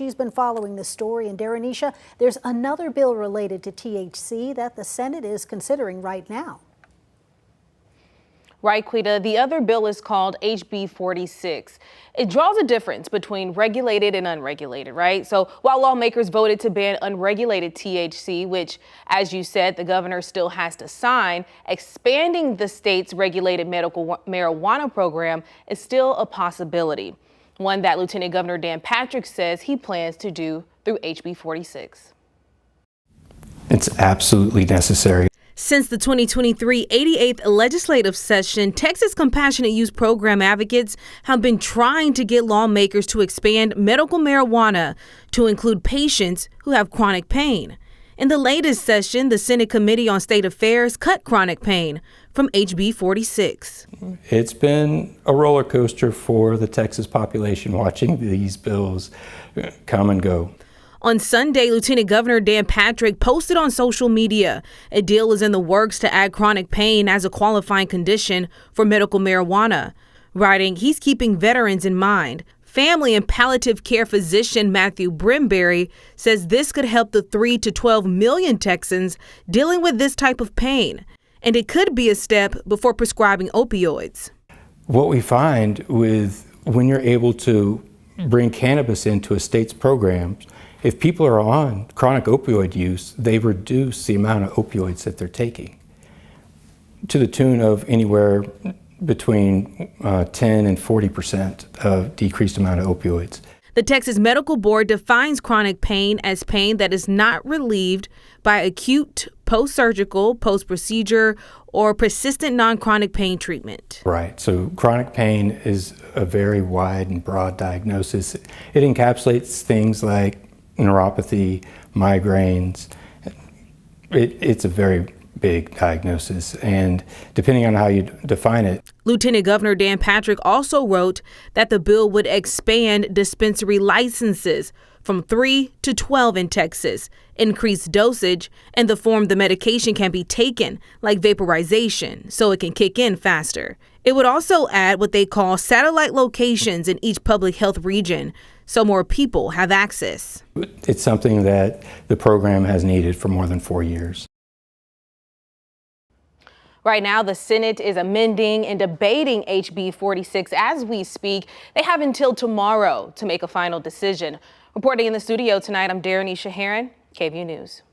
She's been following this story. And Darrenisha, there's another bill related to THC that the Senate is considering right now. Right, Quita. The other bill is called HB 46. It draws a difference between regulated and unregulated, right? So while lawmakers voted to ban unregulated THC, which, as you said, the governor still has to sign, expanding the state's regulated medical marijuana program is still a possibility. One that Lieutenant Governor Dan Patrick says he plans to do through HB 46. It's absolutely necessary. Since the 2023 88th legislative session, Texas Compassionate Use Program advocates have been trying to get lawmakers to expand medical marijuana to include patients who have chronic pain. In the latest session, the Senate Committee on State Affairs cut chronic pain from HB 46. It's been a roller coaster for the Texas population watching these bills come and go. On Sunday, Lieutenant Governor Dan Patrick posted on social media a deal is in the works to add chronic pain as a qualifying condition for medical marijuana, writing he's keeping veterans in mind. Family and palliative care physician Matthew Brimberry says this could help the 3 to 12 million Texans dealing with this type of pain, and it could be a step before prescribing opioids. What we find with when you're able to bring cannabis into a state's programs, if people are on chronic opioid use, they reduce the amount of opioids that they're taking to the tune of anywhere between 10 and 40% of decreased amount of opioids. The Texas Medical Board defines chronic pain as pain that is not relieved by acute, post-surgical, post-procedure, or persistent non-chronic pain treatment. Right. So chronic pain is a very wide and broad diagnosis. It encapsulates things like neuropathy, migraines. It's a very big diagnosis, and depending on how you define it. Lieutenant Governor Dan Patrick also wrote that the bill would expand dispensary licenses from 3 to 12 in Texas, increase dosage, and the form the medication can be taken, like vaporization, so it can kick in faster. It would also add what they call satellite locations in each public health region, so more people have access. It's something that the program has needed for more than 4 years. Right now, the Senate is amending and debating HB 46 as we speak. They have until tomorrow to make a final decision. Reporting in the studio tonight, I'm Darrenisha Heron, KVUE News.